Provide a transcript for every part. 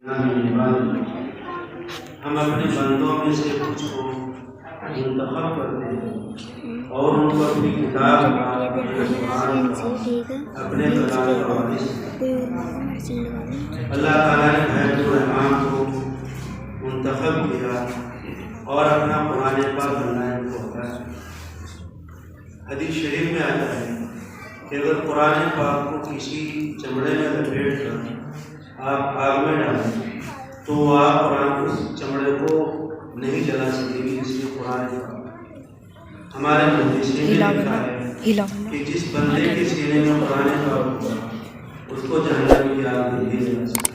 ہم اپنے بندوں میں سے کچھ کو منتخب کرتے ہیں اور ان کو اپنی کتاب اپنے کلام کا وارث اللہ تعالیٰ نے حیات الرحمان کو منتخب کیا اور اپنا قرآن پاک بنانے کو بتایا۔ حدیث شریف میں آتا ہے کہ اگر قرآن پاک کو کسی چمڑے میں لپیٹ کر آپ آگ میں ڈالیں تو آپ قرآن اس چمڑے کو نہیں جلا سکیں گے، اس لیے قرآن پاک ہمارے محدثین نے لکھا ہے کہ جس بندے کے سینے میں قرآن پاک ہوگا اس کو جہنم کی آگ نہیں جلا سکتی۔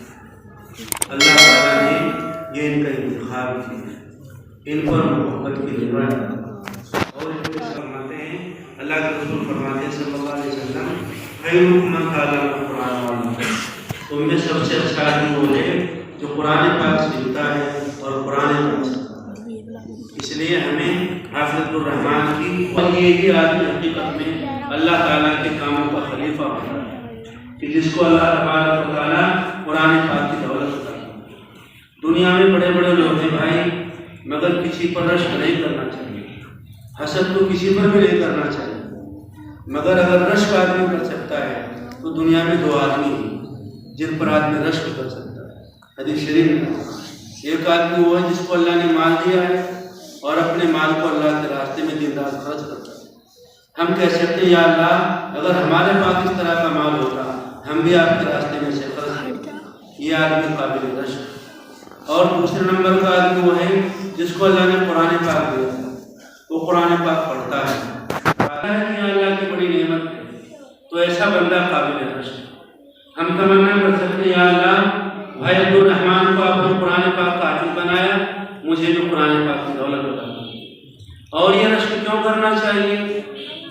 اللہ تعالیٰ نے یہ ان کا انتخاب کیا، ان پر محبت کی نعمت اور ان کو فرماتے ہیں، اللہ کے رسول فرماتے ہیں صلی اللہ علیہ وسلم، خیرکم من تعلم القرآن وعلمہ، تم میں سب سے اچھا آدمی وہ ہے جو قرآن پاک سیکھتا ہے اور قرآن پاک سیکھتا ہے۔ اس لیے ہمیں حافظ الرحمان کی اور یہی آدمی حقیقت میں اللہ تعالیٰ کے کاموں کا خلیفہ ہوتا ہے کہ جس کو اللہ تبارک و تعالیٰ قرآن پاک کی دولت عطا کی۔ دنیا میں بڑے بڑے لوگ ہیں بھائی، مگر کسی پر رشک نہیں کرنا چاہیے، حسد تو کسی پر بھی نہیں کرنا چاہیے، مگر اگر رشک آدمی کر سکتا ہے تو دنیا میں دو آدمی ہیں جن پر آدمی رشک کر سکتا ہے۔ حدیث شریف میں ایک آدمی وہ ہے جس کو اللہ نے مال دیا ہے اور اپنے مال کو اللہ کے راستے میں دن رات خرچ کرتا ہے۔ ہم کہہ سکتے ہیں یا اللہ اگر ہمارے پاس اس طرح کا مال ہوتا ہم بھی آپ کے راستے میں سے خرچ کرتے، یہ آدمی قابل رشک۔ اور دوسرے نمبر کا آدمی وہ ہے جس کو اللہ نے قرآن پاک دیا ہے، وہ قرآن پاک پڑھتا ہے، اللہ کی بڑی نعمت ہے، تو ایسا بندہ قابل رشک۔ ہم تمنا کر سکتے ہیں یا اللہ بھائی عبد الرحمان کو آپ نے قرآن پاک کا حافظ بنایا، مجھے بھی قرآن پاک کی دولت عطا کی۔ اور یہ رشک کیوں کرنا چاہیے؟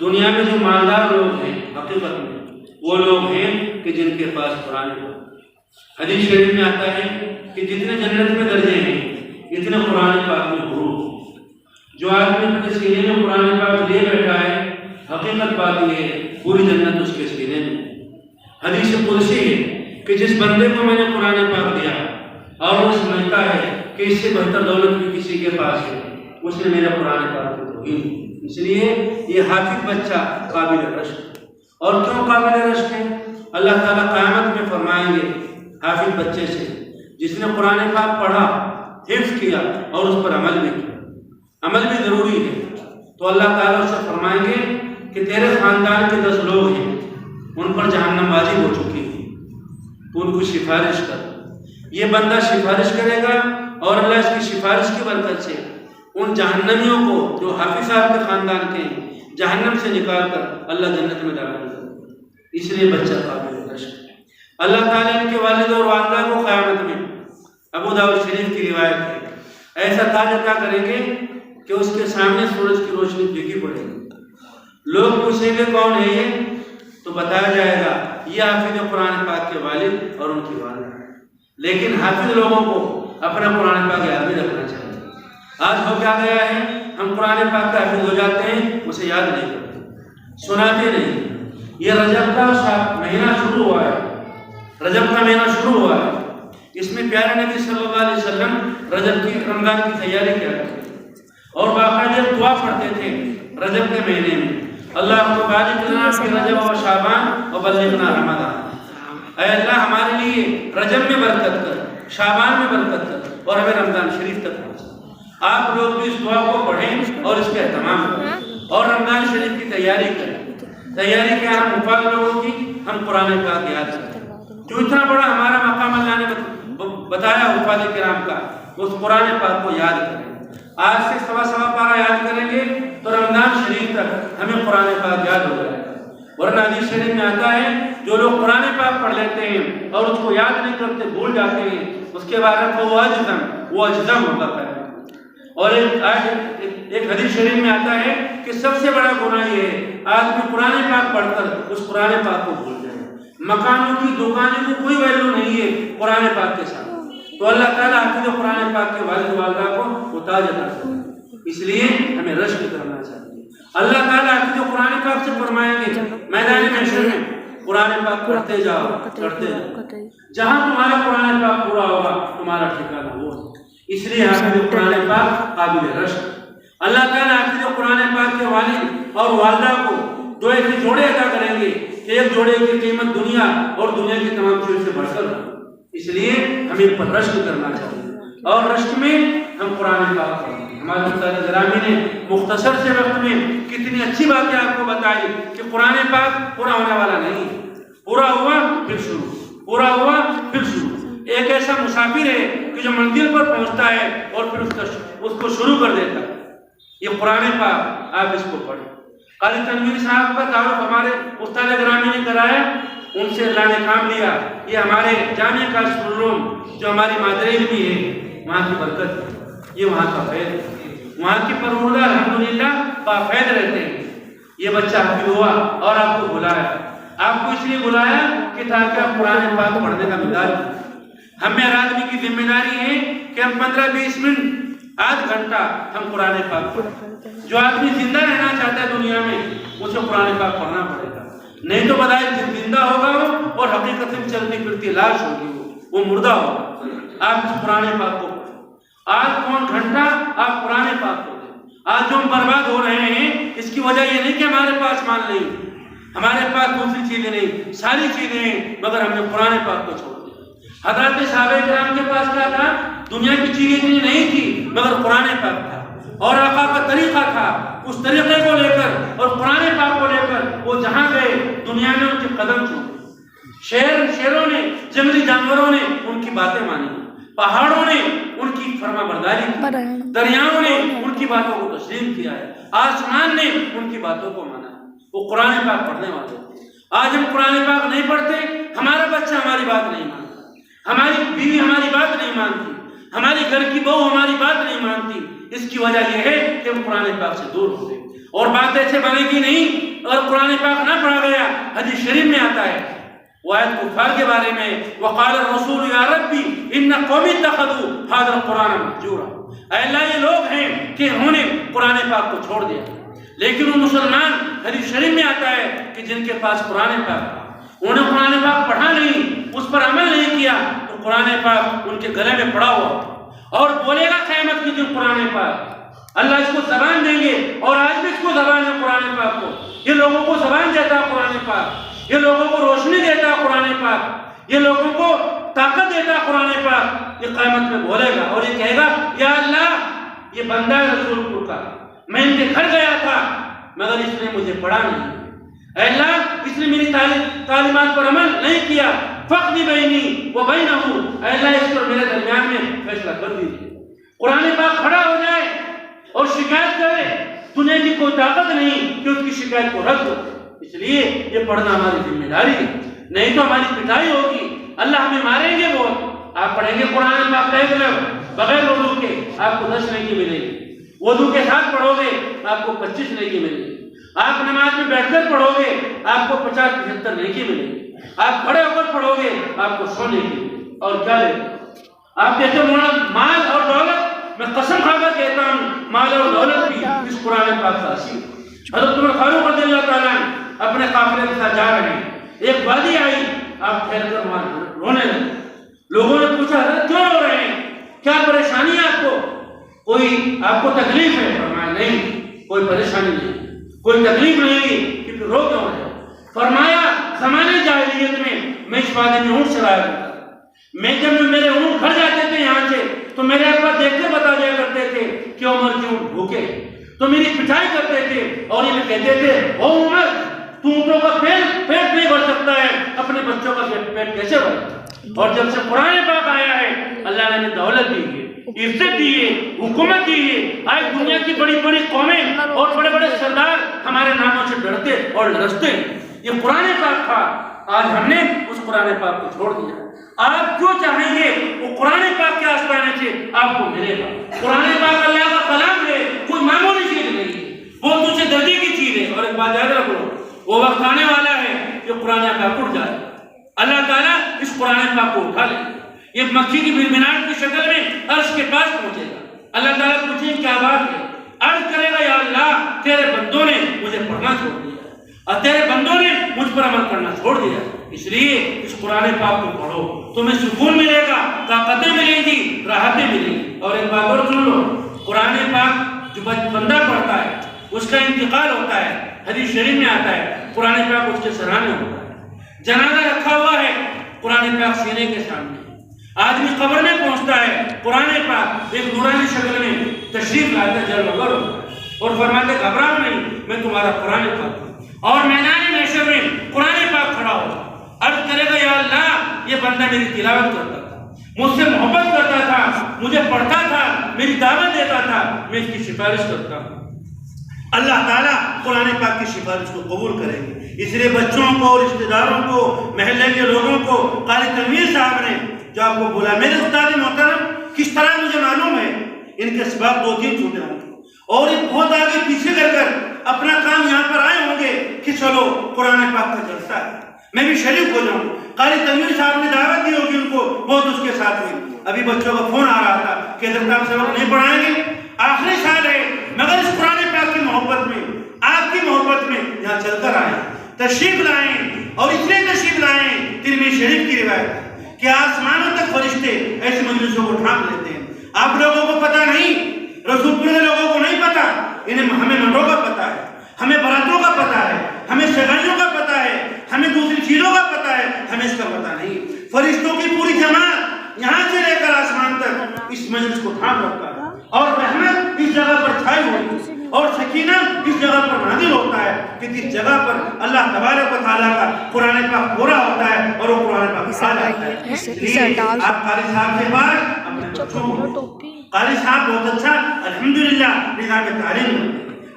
دنیا میں جو مالدار لوگ ہیں حقیقت میں وہ لوگ ہیں کہ جن کے پاس قرآن پاک۔ حدیث شریف میں آتا ہے کہ جتنے جنت میں درجے ہیں اتنے قرآن پاک میں حروف۔ جو آدمی اپنے سینے میں قرآن پاک لیے بیٹھا ہے حقیقت بات یہ ہے پوری جنت اس کے سینے میں۔ حدیث قدسی ہے کہ جس بندے کو میں نے قرآن پاک دیا اور وہ سمجھتا ہے کہ اس سے بہتر دولت بھی کسی کے پاس ہے، اس نے میرا قرآن پاک کو توہین۔ اس لیے یہ حافظ بچہ قابل رشک۔ اور کیوں قابل رشک ہے؟ اللہ تعالیٰ قیامت میں فرمائیں گے حافظ بچے سے جس نے قرآن پاک پڑھا، حفظ کیا اور اس پر عمل بھی کیا۔ عمل بھی ضروری ہے، تو اللہ تعالیٰ اس سے فرمائیں گے کہ تیرے خاندان کے 10 لوگ ہیں ان پر جہنم واجب ہو چکی ہے، تو ان کو سفارش کر۔ یہ بندہ سفارش کرے گا اور اللہ اس کی سفارش کی برکت سے ان جہنمیوں کو جو حافظ صاحب کے خاندان کے ہیں جہنم سے نکال کر اللہ جنت میں داخل کرے گا۔ اس لیے بچہ قابل رشک۔ اللہ تعالیٰ ان کے والد اور والدہ کو قیامت میں ابو داؤد شریف کی روایت ہے ایسا تاج عطا کریں گے کہ اس کے سامنے سورج کی روشنی پھیکی پڑے گی۔ لوگ پوچھیں گے کون ہے یہ؟ تو بتایا جائے گا یہ حافظ قرآن پاک کے والد اور ان کی والدہ۔ لیکن حافظ لوگوں کو اپنا قرآن پاک یاد بھی رکھنا چاہیے۔ آج ہو کیا گیا ہے، ہم قرآن پاک کا حافظ ہو جاتے ہیں، اسے یاد نہیں کرتے، سناتے نہیں۔ یہ رجب کا مہینہ شروع ہوا ہے، رجب کا مہینہ شروع ہوا ہے، اس میں پیارے نبی صلی اللہ علیہ وسلم رمضان کی تیاری کیا کرتے تھے اور باقاعدہ دعا پڑھتے تھے رجب کے مہینے میں، اللہم بارک لنا فی رجب و شعبان و بلغنا رمضان۔ اے اللہ ہمارے لیے رجب میں برکت کر، شعبان میں برکت کر اور ہمیں رمضان شریف تک پہنچا۔ آپ لوگ بھی اس دعا کو پڑھیں اور اس کا اہتمام کریں اور رمضان شریف کی تیاری کریں۔ تیاری کیا؟ ہم حفاظ لوگوں کی ہم قرآن پاک یاد کریں۔ جو اتنا بڑا ہمارا مقام اللہ نے بتایا حفاظ کرام کا، اس قرآن پاک کو یاد کریں۔ آج سے سوا پارہ یاد کریں گے تو رمضان شریف تک ہمیں قرآن پاک یاد ہو جائے گا۔ ورنہ حدیث شریف میں آتا ہے جو لوگ قرآن پاک پڑھ لیتے ہیں اور اس کو یاد نہیں کرتے، بھول جاتے ہیں، اس کے بارے میں وہ اجزم ہوتا ہے۔ اور ایک حدیث شریف میں آتا ہے کہ سب سے بڑا گناہ یہ ہے آدمی قرآن پاک پڑھ کر اس قرآن پاک کو بھول جائے۔ مکانوں کی دکانوں کو کوئی ویلیو نہیں ہے قرآن پاک کے ساتھ۔ تو اللہ تعالیٰ حافظ قرآن پاک کے والد والدہ کو وہ تاج عطا کرے، اس لیے ہمیں رشک کرنا چاہیے۔ اللہ تعالیٰ حافظ قرآن پاک سے فرمائیں گے میدان محشر میں قرآن پاک پڑھتے جاؤ، پڑھتے جاؤ، جہاں تمہارا قرآن پاک پورا ہوگا تمہارا ٹھکانہ وہ ہے۔ اس لیے حافظ قرآن پاک قابل رشک۔ اللہ تعالیٰ حافظ قرآن پاک کے والد اور والدہ کو دو ایسے جوڑے عطا کریں گے کہ ایک جوڑے کی قیمت دنیا اور دنیا کی تمام چیزوں سے بڑھ کر ہو۔ اس لیے ہمیں ان پر رشک کرنا چاہیے، اور رشک میں ہم قرآن پاک پڑھیں گے۔ ہمارے استاد گرامی نے مختصر سے وقت میں کتنی اچھی باتیں آپ کو بتائی کہ قرآن پاک پورا ہونے والا نہیں، پورا ہوا پھر شروع، پورا ہوا پھر شروع۔ ایک ایسا مسافر ہے کہ جو منزل پر پہنچتا ہے اور پھر اس کو شروع کر دیتا ہے۔ یہ قرآن پاک آپ اس کو پڑھیں۔ قاضی تنویر صاحب کا تعارف ہمارے استاد گرامی نے کرایا، ان سے اللہ نے کام لیا۔ یہ ہمارے جامعہ کاشف العلوم جو ہماری مادری علمی ہے، وہاں کی برکت ہے، یہ وہاں کا فیض ہے، وہاں کی پروردہ الحمدللہ بافید رہتے ہیں۔ یہ بچہ حافظ ہوا اور آپ کو بلایا، آپ کو اس لیے بلایا کہ تاکہ آپ قرآن پاک پڑھنے کا مزاج۔ ہمیں ہر آدمی کی ذمہ داری ہے کہ ہم 15-20 منٹ، آدھ گھنٹہ ہم قرآن پاک پڑھیں۔ جو آدمی زندہ رہنا چاہتا ہے دنیا میں، اسے قرآن پاک پڑھنا پڑے گا، نہیں تو بظاہر زندہ ہوگا وہ اور حقیقت میں چلتی پھرتی لاش ہوگی، وہ مردہ ہوگا۔ آپ اس قرآن پاک کو آج کون گھنٹہ آپ قرآن پاک کو دیں۔ آج جو ہم برباد ہو رہے ہیں اس کی وجہ یہ نہیں کہ ہمارے پاس مال نہیں، ہمارے پاس دوسری چیزیں نہیں، ساری چیزیں ہیں، مگر ہم نے قرآن پاک کو چھوڑ دیا۔ حضرات صحابہ کرام کے پاس کیا تھا؟ دنیا کی چیزیں اتنی نہیں تھی، مگر قرآن پاک تھا، اور آقا کا طریقہ تھا۔ اس طریقے کو لے کر اور قرآن پاک کو لے کر وہ جہاں گئے دنیا میں ان کے قدم چھوٹے۔ شیروں نے، جنگلی جانوروں نے ان کی باتیں مانی، پہاڑوں نے ان کی فرما برداری کی، دریاؤں نے ان کی باتوں کو تسلیم کیا ہے، آسمان نے ان کی باتوں کو مانا ہے۔ وہ قرآن پاک پڑھنے والے تھے۔ آج ہم قرآن پاک نہیں پڑھتے، ہمارا بچہ ہماری بات نہیں مانتا، ہماری بیوی ہماری بات نہیں مانتی، ہماری گھر کی بہو ہماری بات نہیں مانتی۔ اس کی وجہ یہ ہے کہ ہم قرآن پاک سے دور ہو گئے، اور بات ایسے بنے گی نہیں اگر قرآن پاک نہ پڑھا گیا۔ حدیث شریف میں آتا ہے، وہ آیت کفار کے بارے میں، وقال الرسول یا ربی ان قومی اتخذوا هذا القرآن مهجورا، اے اللہ یہ لوگ ہیں کہ انہوں نے قرآن پاک کو چھوڑ دیا۔ لیکن وہ مسلمان، حدیث شریف میں آتا ہے کہ جن کے پاس قرآن پاک تھا، انہوں نے قرآن پاک پڑھا نہیں، اس پر عمل نہیں کیا، تو قرآن پاک ان کے گلے میں پڑا ہوا اور بولے گا قیامت کے دن قرآن پاک۔ اللہ اس کو زبان دیں گے، اور آج بھی اس کو زبان ہے قرآن پاک کو۔ یہ لوگوں کو زبان دیتا ہے قرآن پاک، یہ لوگوں کو روشنی دیتا ہے قرآن پاک، یہ لوگوں کو طاقت دیتا ہے قرآن پاک۔ یہ قیامت میں بولے گا اور یہ کہے گا یا اللہ یہ بندہ ہے رسول پور کا، میں ان کے گھر گیا تھا مگر اس نے مجھے پڑھا نہیں، اے اللہ اس نے میری تعلیمات پر عمل نہیں کیا، فقض بینی و بینہ، اے اللہ اس پر میرے درمیان میں فیصلہ کر دیجیے۔ قرآن پاک کھڑا ہو جائے اور شکایت کرے، دنیا کی کوئی طاقت نہیں کہ اس کی شکایت کو رد ہو۔ اس لیے یہ پڑھنا ہماری ذمہ داری ہے، نہیں تو ہماری پٹائی ہوگی، اللہ ہمیں ماریں گے بہت۔ آپ پڑھیں گے قرآن پاک ایک لفظ بغیر وضو کے، آپ کو 10 نیکی ملے گی۔ وضو کے ساتھ پڑھو گے آپ کو 25 نیکی ملے گی۔ آپ نماز میں بیٹھ کر پڑھو گے آپ کو 50-75 نیکی ملے گی۔ آپ کھڑے ہو کر پڑھو گے آپ کو 100 نیکی ملے گی۔ اور کیا لے گا؟ آپ کہتے ہیں مولانا مال اور دولت، میں قسم کھا کر کہتا ہوں مال اور دولت بھی اس قرآن پاک سے حاصل۔ حضرت عمر فاروق رضی اللہ تعالیٰ اپنے قافلے کے ساتھ جا رہے ہیں، ایک وادی آئی، آپ ٹھہر کر وہاں رونے لگے۔ لوگوں نے پوچھا حضرت کیوں رو رہے ہیں، کیا پریشانی ہے آپ کو، کوئی آپ کو تکلیف ہے؟ فرمایا نہیں کوئی پریشانی نہیں، کوئی تکلیف نہیں، کہ پھر رو کیوں رہے؟ فرمایا زمانے جاہلیت میں اس وادی میں اونٹ چلایا کرتا تھا، میں جب میرے اونٹ گھر جاتے تھے یہاں سے تو میرے ابا دیکھ کے بتا دیا کرتے تھے کہ عمر کی اونٹ بھوکے، تو میری پٹائی کرتے تھے اور یہ کہتے تھے او عمر تو اونٹوں کا پیٹ نہیں بھر سکتا ہے، اپنے بچوں کا پیٹ کیسے بھرے؟ اور جب سے قرآن پاک آیا ہے اللہ نے ہمیں دولت دی ہے، عزت دی ہے، حکومت دی ہے۔ آج دنیا کی بڑی بڑی قومیں اور بڑے بڑے سردار ہمارے ناموں سے ڈرتے اور لرزتے ہیں۔ یہ قرآن پاک تھا، آج ہم نے اس قرآن پاک کو چھوڑ دیا۔ آپ جو چاہیں گے وہ قرآن پاک کے آستانے سے آپ کو ملے گا۔ قرآن پاک اللہ کا کلام ہے، کوئی معمولی چیز نہیں ہے، وہ تجھ سے درجے کی چیز ہے۔ اور ایک بات یاد رکھو، وہ وقت آنے والا ہے کہ قرآن پاک اٹھ جائے، اللہ تعالیٰ اس قرآن پاک کو اٹھا لے، یہ مکی کی مینار کی شکل میں عرش کے پاس پہنچے گا۔ اللہ تعالیٰ پوچھیں کیا بات ہے، عرض کرے گا یا اللہ تیرے بندوں نے مجھے پڑھنا چھوڑ دیا اور تیرے بندوں نے مجھ پر عمل کرنا چھوڑ دیا۔ اس لیے اس قرآن پاک کو پڑھو، تمہیں سکون ملے گا، طاقتیں ملیں گی، راحتیں ملیں گی۔ اور ایک بات اور سن لو، قرآن پاک جو بندہ پڑھتا ہے اس کا انتقال ہوتا ہے، حدیث شریف میں آتا ہے قرآن پاک اس کے سرانے ہوتا ہے۔ جنازہ رکھا ہوا ہے، قرآن پاک سینے کے سامنے، آدمی قبر میں پہنچتا ہے، قرآن پاک ایک نورانی شکل میں تشریف لاتا ہے، جلوہ گر ہوتا ہے اور فرماتے گھبراؤ نہیں، میں تمہارا قرآن پاک ہوں۔ اور میدان محشر میں قرآن پاک کھڑا ہوگا، عرض کرے گا یا اللہ یہ بندہ میری تلاوت کرتا تھا، مجھ سے محبت کرتا تھا، مجھے پڑھتا تھا، میری دعوت دیتا تھا، میں اس کی سفارش کرتا ہوں۔ اللہ تعالیٰ قرآن پاک کی سفارش کو قبول کریں گے۔ اس لیے بچوں کو، رشتہ داروں کو، محلے کے لوگوں کو قاری تنویر صاحب نے جو آپ کو بولا، میرے استاد محترم کس طرح مجھے معلوم ہے ان کے اسباب 2-3 چھوٹے ہوں گے اور یہ بہت آگے پیچھے کر اپنا کام یہاں پر آئے ہوں گے کہ چلو قرآن پاک کا جلسہ ہے، میں بھی شریک ہو جاؤں۔ قاری تنویر صاحب نے دعوت دی ہوگی ان کو، بہت اس کے ساتھ ہوئی۔ ابھی بچوں کا فون آ رہا تھا کہ حضرت آپ سبق نہیں پڑھائیں گے، آخری سال ہے، مگر اس قرآن پاک کی محبت میں، آپ کی محبت میں یہاں چل کر آئیں، تشریف لائیں۔ اور اس لیے تشریف لائیں، ترمذی شریف کی روایت ہے کہ آسمانوں تک فرشتے ایسی مجلسوں کو ڈھانپ لیتے ہیں۔ آپ لوگوں کو پتہ نہیں، رسول پورے لوگوں کو نہیں پتا، ہمیں منڈوں کا پتہ ہے، ہمیں براتوں کا پتہ ہے، ہمیں سگائیوں کا پتہ ہے، ہمیں دوسری چیزوں کا پتہ ہے، ہمیں اس کا پتہ نہیں۔ فرشتوں کی پوری جماعت یہاں سے لے کر آسمان تک اس مجلس کو تھام رکھتا ہے، اور رحمت اس جگہ پر چھائی ہوئی اور سکینہ اس جگہ پر نازل ہوتا ہے کہ جس جگہ پر اللہ تبارک و تعالیٰ کا قرآن پاک پورا ہوتا ہے اور وہ قرآن پاک آ جاتا ہے۔ اس لیے آپ قاری صاحب کے بعد اپنے بچوں کو، قاری صاحب بہت اچھا الحمدللہ نظام تعلیم ہے،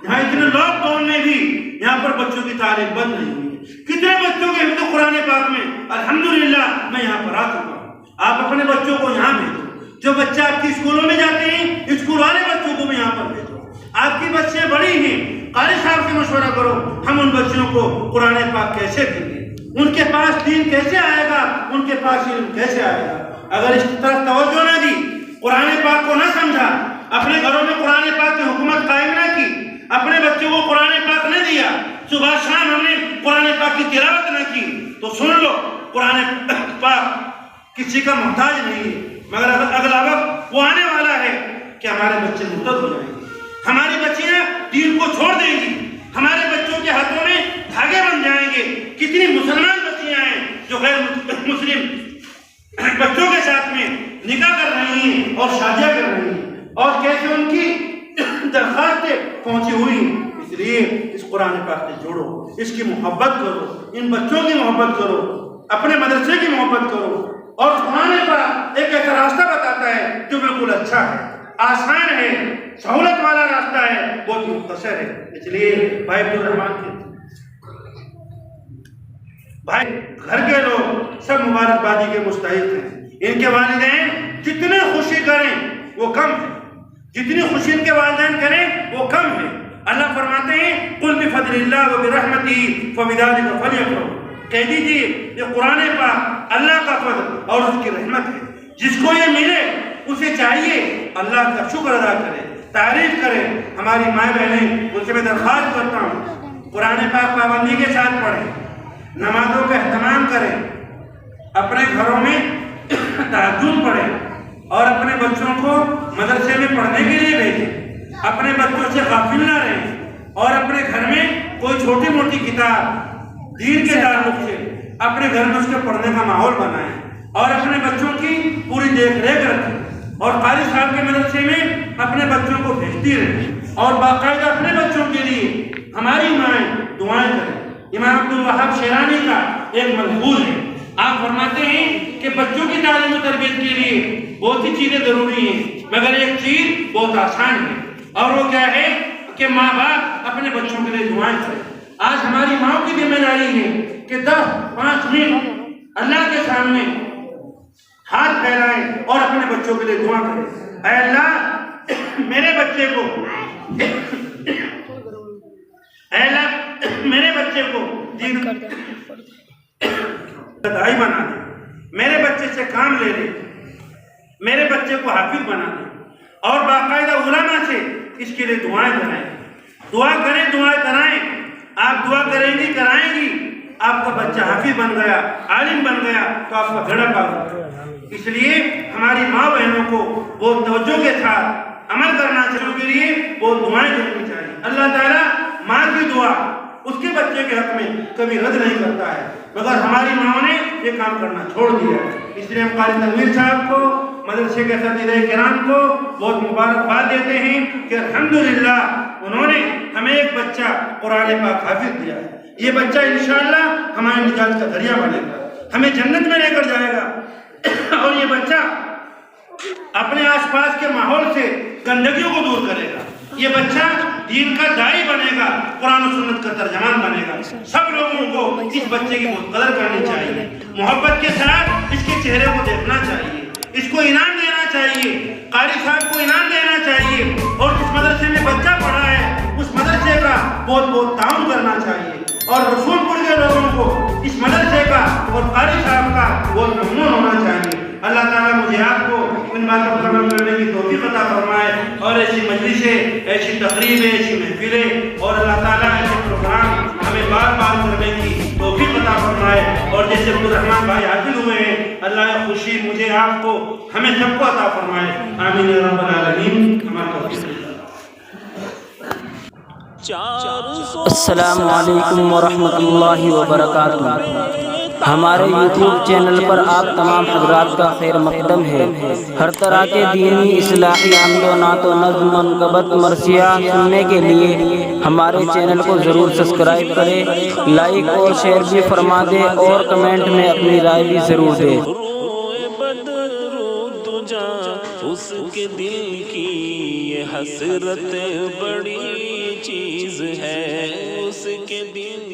یہاں اتنے لاک ڈاؤن میں بھی یہاں پر بچوں کی تعلیم بند نہیں ہوئی، کتنے بچوں کے حفظ قرآن پاک میں الحمدللہ میں یہاں پر آ چکا ہوں۔ آپ اپنے بچوں کو یہاں بھیجو، جو بچہ آپ کی اسکولوں میں جاتے ہیں اسکول والے بچوں کو بھی یہاں پر بھیجو۔ آپ کی بچے بڑی ہیں، قاری صاحب سے مشورہ کرو ہم ان بچوں کو قرآن پاک کیسے دیں گے، ان کے پاس دین کیسے آئے گا، ان کے پاس علم کیسے آئے گا۔ اگر اس طرف توجہ نہ دی، قرآن پاک کو نہ سمجھا، اپنے گھروں میں قرآن پاک کی حکومت قائم نہ کی، اپنے بچوں کو قرآن پاک نہ دیا، صبح شام ہم نے قرآن پاک کی تلاوت نہ کی، تو سن لو قرآن پاک کسی کا محتاج نہیں ہے، مگر اگلا وقت وہ آنے والا ہے کہ ہمارے بچے مرتد ہو جائیں گے، ہماری بچیاں دین کو چھوڑ دیں گی، ہمارے بچوں کے ہاتھوں میں دھاگے بن جائیں گے۔ کتنی مسلمان بچیاں ہیں جو غیر مسلم بچوں کے ساتھ میں نکاح کر رہی ہیں اور شادیاں کر رہی ہیں، اور کیسے ان کی درخواستیں پہنچی ہوئی ہیں۔ اس لیے اس قرآن پاک سے جوڑو، اس کی محبت کرو، ان بچوں کی محبت کرو، اپنے مدرسے کی محبت کرو۔ اور قرآن پاک ایک ایسا راستہ بتاتا ہے جو بالکل اچھا ہے، آسان ہے، سہولت والا راستہ ہے، بہت مختصر ہے۔ اس لیے بھائی عبدالرحمان کے بھائی گھر کے لوگ سب مبارکبادی کے مستحق ہیں۔ ان کے والدین جتنے خوشی کریں وہ کم ہے، جتنی خوشی ان کے والدین کریں وہ کم ہے۔ اللہ فرماتے ہیں قُلْ بِفَضْلِ اللَّهِ وَبِرَحْمَتِهِ فَبِذَلِكَ فَلْيَفْرَحُوا، کہہ دیجیے یہ قرآن پاک اللہ کا فضل اور اس کی رحمت ہے، جس کو یہ ملے اسے چاہیے اللہ کا شکر ادا کرے، تعریف کرے۔ ہماری مائیں بہنیں ان سے میں درخواست کرتا ہوں قرآن پاک پابندی کے ساتھ پڑھیں، نمازوں کا اہتمام کریں، اپنے گھروں میں تہجد پڑھیں اور اپنے بچوں کو مدرسے میں پڑھنے کے لیے بھیجیں، اپنے بچوں سے غافل نہ رہیں، اور اپنے گھر میں کوئی چھوٹی موٹی کتاب دین کے تعلق سے اپنے گھر میں اس کے پڑھنے کا ماحول بنائیں، اور اپنے بچوں کی پوری دیکھ ریکھ رکھیں، اور قاری صاحب کے مدرسے میں اپنے بچوں کو بھیجتی رہیں، اور باقاعدہ اپنے بچوں کے لیے ہماری مائیں دعائیں کریں۔ امام عبدالوہاب شیرانی کا ایک ملحوظ ہے، آپ فرماتے ہیں کہ بچوں کی تعلیم و تربیت کے لیے بہت سی چیزیں ضروری ہیں، مگر ایک چیز بہت آسان ہے، اور وہ کیا ہے کہ ماں باپ اپنے بچوں کے لیے دعائیں کریں۔ آج ہماری ماں کی ذمہ داری ہے کہ 10-5 منٹ اللہ کے سامنے ہاتھ پھیلائیں اور اپنے بچوں کے لیے دعا کریں، اے اللہ میرے بچے کو، اے اللہ میرے بچے کو دین دائی بنا دے، میرے بچے سے کام لے لے، میرے بچے کو حافظ بنا دے، اور باقاعدہ علماء سے اس کے لیے دعائیں کرائیں، دعا کریں، دعائیں کرائیں۔ آپ دعا کریں گی، کرائیں گی، آپ کا بچہ حافظ بن گیا، عالم بن گیا تو آپ کا بیڑا پار ہو گیا۔ اس لیے ہماری ماں بہنوں کو بہت توجہ کے ساتھ عمل کرنا چاہیے، کے لیے بہت دعائیں کرنی چاہیے۔ اللہ تعالیٰ ماں کی دعا اس کے بچے کے حق میں کبھی رد نہیں کرتا ہے، مگر ہماری ماں نے یہ کام کرنا چھوڑ دیا۔ اس لیے ہم قاری تنویر صاحب کو، مدرسے کے اساتذہ کرام کو بہت مبارکباد دیتے ہیں کہ الحمدللہ انہوں نے ہمیں ایک بچہ قرآن پاک حافظ دیا ہے۔ یہ بچہ انشاءاللہ ہماری نجات کا ذریعہ بنے گا، ہمیں جنت میں لے کر جائے گا، اور یہ بچہ اپنے آس پاس کے ماحول سے گندگیوں کو دور کرے گا۔ یہ بچہ دین کا داعی بنے گا، قرآن و سنت کا ترجمان بنے گا۔ سب لوگوں کو اس بچے کی بہت قدر کرنی چاہیے، محبت کے ساتھ اس کے چہرے کو دیکھنا چاہیے، اس کو انعام دینا چاہیے، قاری صاحب کو انعام دینا چاہیے، اور جس مدرسے میں بچہ پڑھا ہے اس مدرسے کا بہت بہت تعاون کرنا چاہیے، اور رسول پور کے لوگوں کو اس مدرسے کا اور قاری صاحب کا بہت ممنون ہونا چاہیے۔ اللہ تعالیٰ مجھے آپ کو ان باتوں پر عمل کرنے کی توفیق عطا فرمائے، اور ایسی مجلسیں، ایسی تقریبیں، ایسی محفلیں اور اللہ تعالیٰ ایسے پروگرام ہمیں بار بار کرنے کی توفیق عطا فرمائے، اور جیسے عبدالرحمن بھائی حاصل ہوئے ہیں، اللہ کی خوشی مجھے آپ کو ہمیں سب کو عطا فرمائے، آمین یا رب العالمین۔ السلام علیکم ورحمۃ اللہ وبرکاتہ۔ ہمارے یوٹیوب چینل پر آپ تمام حضرات کا خیر مقدم ہے۔ ہر طرح کے دینی اصلاحی حمد و نعت و نظم منقبت مرثیہ سننے کے لیے ہمارے چینل کو ضرور سبسکرائب کریں، لائک اور شیئر بھی فرما دیں، اور کمنٹ میں اپنی رائے بھی ضرور دیں۔ اس کے دل کی یہ حسرت بڑی چیز ہے، اس کے دل